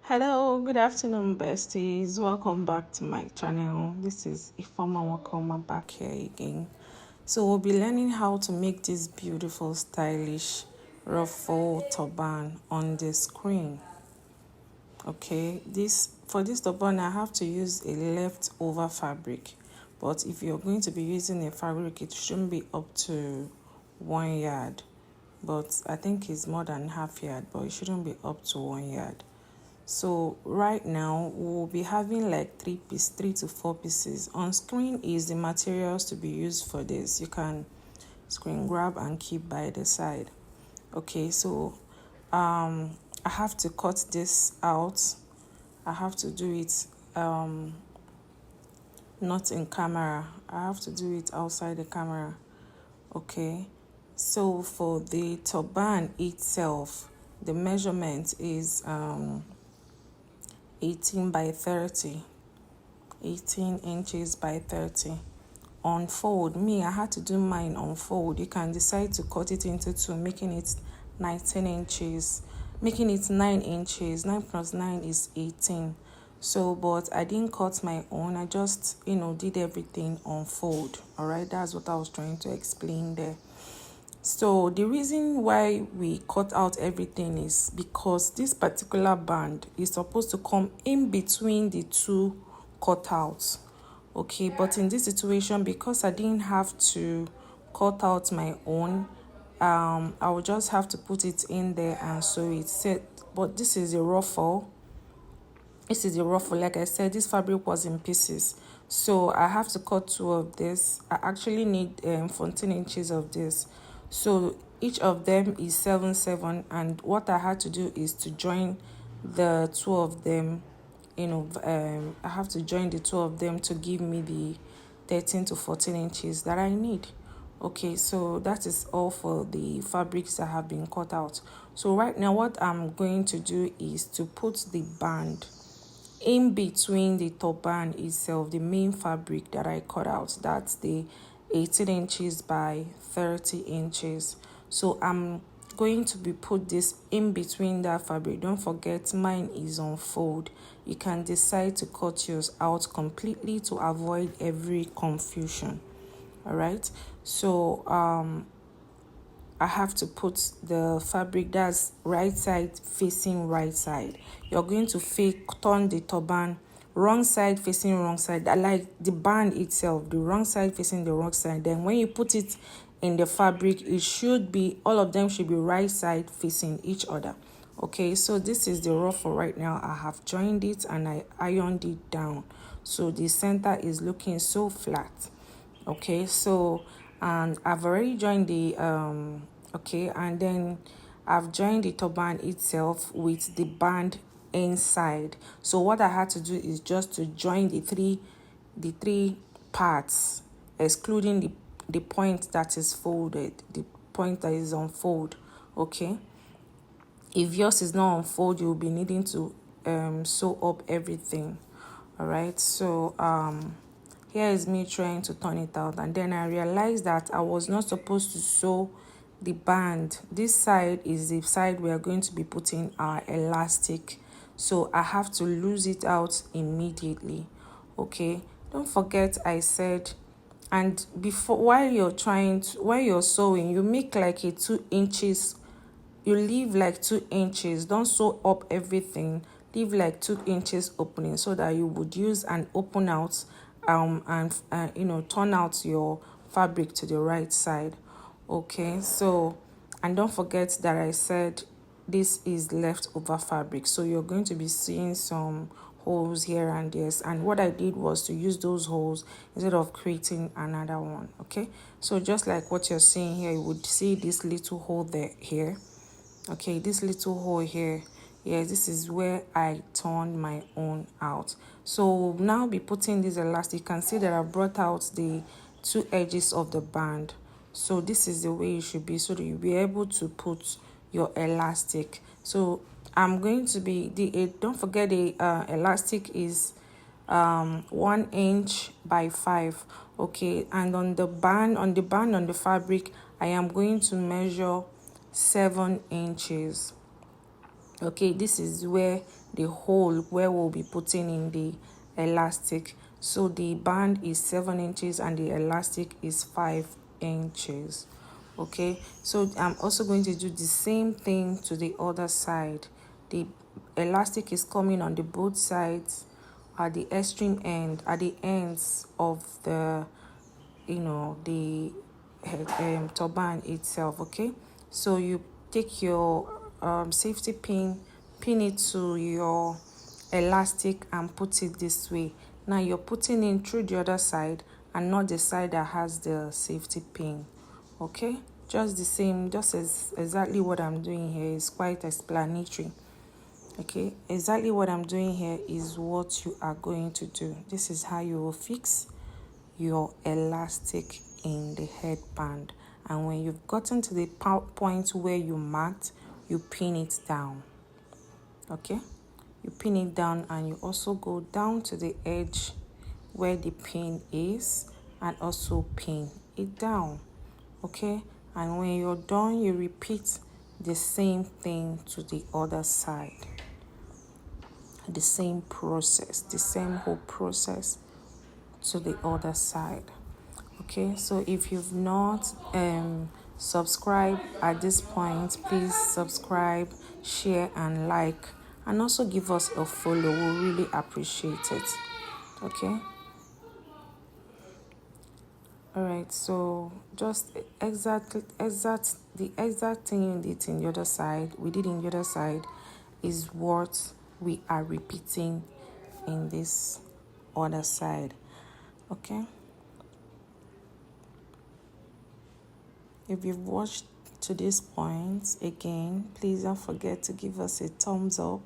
Hello, good afternoon, besties. Welcome back to my channel. This is Ifama. Welcome back here again. So we'll be learning how to make this beautiful, stylish ruffle turban on the screen. Okay, for this turban, I have to use a leftover fabric. But if you're going to be using a fabric, it shouldn't be up to 1 yard. But I think it's more than half yard, but it shouldn't be up to 1 yard. So right now we'll be having like 3 to 4 pieces. On screen is the materials to be used for this. You can screen grab and keep by the side. Okay, so I have to cut this out. I have to do it not in camera. I have to do it outside the camera. Okay, so for the turban itself, the measurement is 18 by 30, 18 inches by 30. On fold, I had to do mine on fold. You can decide to cut it into two, making it 19 inches, making it 9 inches. 9 plus 9 is 18. So, but I didn't cut my own. I just, did everything on fold. All right, that's what I was trying to explain there. So the reason why we cut out everything is because this particular band is supposed to come in between the two cutouts. Okay, but in this situation, because I didn't have to cut out my own, I will just have to put it in there and sew it. But this is a ruffle. This is a ruffle. Like I said, this fabric was in pieces, so I have to cut 2 of this. I actually need 14 inches of this, so each of them is 7 and what I had to do is to join the 2 of them. I have to join the 2 of them to give me the 13 to 14 inches that I need. Okay, so that is all for the fabrics that have been cut out. So right now what I'm going to do is to put the band in between the turban itself, the main fabric that I cut out. That's the 18 inches by 30 inches. So I'm going to be put this in between that fabric. Don't forget, mine is on fold. You can decide to cut yours out completely to avoid every confusion. All right, so I have to put the fabric that's right side facing right side. You're going to turn the turban wrong side facing wrong side, like the band itself, the wrong side facing the wrong side. Then when you put it in the fabric, it should be, all of them should be right side facing each other. Okay, so this is the ruffle right now. I have joined it and I ironed it down, so the center is looking so flat. Okay, so and I've already joined the and then I've joined the turban itself with the band inside. So what I had to do is just to join the three parts, excluding the point that is folded, the point that is on fold. Okay, if yours is not on fold, you'll be needing to sew up everything. All right, so here is me trying to turn it out, and then I realized that I was not supposed to sew the band. This side is the side we are going to be putting our elastic, so I have to lose it out immediately. Okay, don't forget I said, and before, while you're sewing, you make like a 2 inches, you leave like 2 inches. Don't sew up everything, leave like 2 inches opening, so that you would use an open out and turn out your fabric to the right side. Okay, so, and don't forget that I said this is leftover fabric, so you're going to be seeing some holes here and there, and what I did was to use those holes instead of creating another one. Okay, so just like what you're seeing here, you would see this little hole here. Okay, this little hole here, yeah, this is where I turned my own out. So now be putting this elastic. You can see that I brought out the 2 edges of the band. So this is the way it should be, so that you'll be able to put your elastic. So I'm going to be don't forget the elastic is 1 inch by 5. Okay, and on the band on the fabric, I am going to measure 7 inches. Okay, this is where the hole where we'll be putting in the elastic. So the band is 7 inches and the elastic is 5 inches. Okay, so I'm also going to do the same thing to the other side. The elastic is coming on the both sides at the extreme end, at the ends of the the turban itself. Okay, so you take your safety pin it to your elastic and put it this way. Now you're putting in through the other side and not the side that has the safety pin. Okay, just the same, just as exactly what I'm doing here is quite explanatory. Okay, exactly what I'm doing here is what you are going to do. This is how you will fix your elastic in the headband, and when you've gotten to the point where you marked, you pin it down. Okay, you pin it down and you also go down to the edge where the pin is and also pin it down. Okay, and when you're done, you repeat the same thing to the other side. The same process, the same whole process to the other side. Okay, so if you've not subscribed at this point, please subscribe, share and like, and also give us a follow. We'll really appreciate it. Okay, all right, so just the exact thing you did in the other side, we did in the other side, is what we are repeating in this other side. Okay, if you've watched to this point, again, please don't forget to give us a thumbs up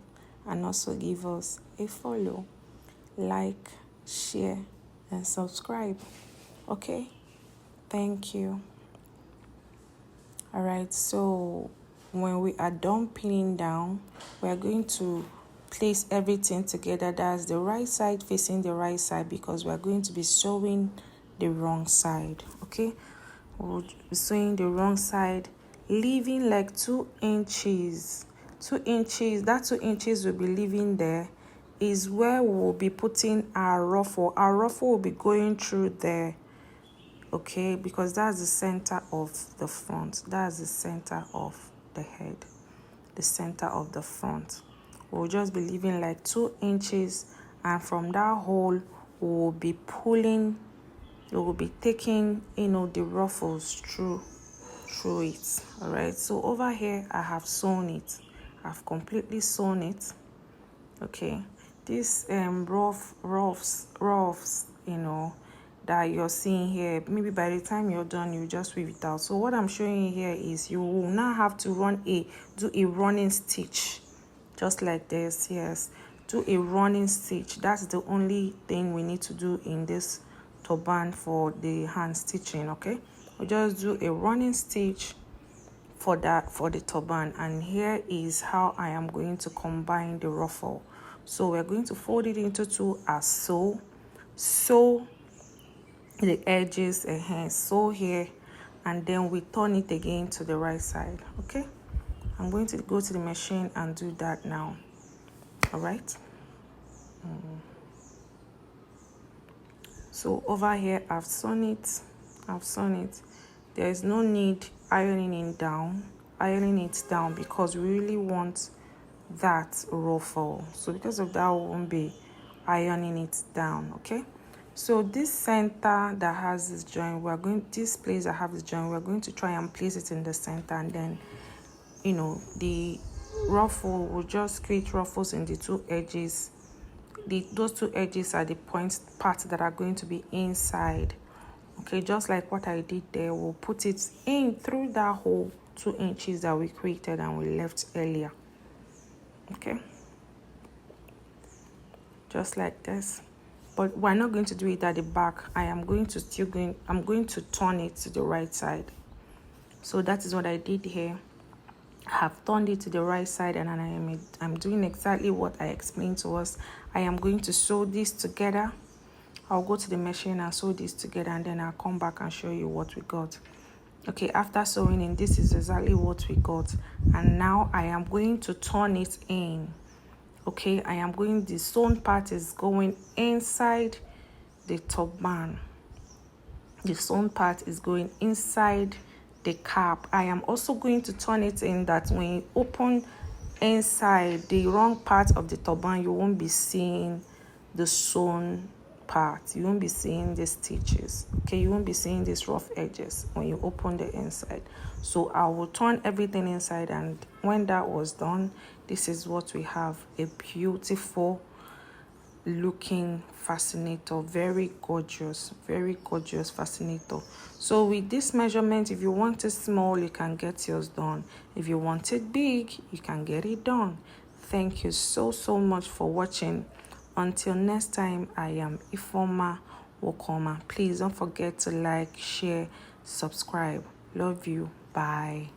and also give us a follow, like, share and subscribe. Okay, thank you. All right, so when we are done pinning down, we are going to place everything together. That's the right side facing the right side, because we are going to be sewing the wrong side. Okay, we'll be sewing the wrong side, leaving like 2 inches. 2 inches, that 2 inches will be leaving there is where we'll be putting our ruffle. Our ruffle will be going through there. Okay, because that's the center of the front, that's the center of the head, the center of the front. We'll just be leaving like 2 inches, and from that hole we'll be pulling, we will be taking the ruffles through it. All right, so over here I have sewn it, I've completely sewn it. Okay, this roughs that you're seeing here, maybe by the time you're done you just weave it out. So what I'm showing you here is you will now have to do a running stitch, just like this. Yes, do a running stitch. That's the only thing we need to do in this turban for the hand stitching. Okay, we'll just do a running stitch for the turban, and here is how I am going to combine the ruffle. So we're going to fold it into two as sew the edges, sew here, and then we turn it again to the right side. Okay, I'm going to go to the machine and do that now. All right, so over here I've sewn it. There is no need ironing it down because we really want that ruffle. So because of that, we won't be ironing it down. Okay, so this center that has this joint, this place that have this joint, we're going to try and place it in the center, and then the ruffle will just create ruffles in the two edges. Those two edges are the parts that are going to be inside. Okay, just like what I did there, we'll put it in through that hole 2 inches that we created and we left earlier. Okay, just like this, but we're not going to do it at the back. I'm going to turn it to the right side. So that is what I did here. I have turned it to the right side, and I'm doing exactly what I explained to us. I am going to sew this together. I'll go to the machine and sew this together, and then I'll come back and show you what we got. Okay, after sewing in, this is exactly what we got, and now I am going to turn it in. Okay, I am going, the sewn part is going inside the turban. The sewn part is going inside the cap. I am also going to turn it in that when you open inside the wrong part of the turban, you won't be seeing the sewn part. You won't be seeing the stitches. Okay, you won't be seeing these rough edges when you open the inside. So I will turn everything inside, and when that was done, this is what we have: a beautiful looking fascinator. Very gorgeous fascinator. So with this measurement, if you want it small, you can get yours done. If you want it big, you can get it done. Thank you so much for watching. Until next time, I am Ifeoma Wokoma. Please don't forget to like, share, subscribe. Love you. Bye.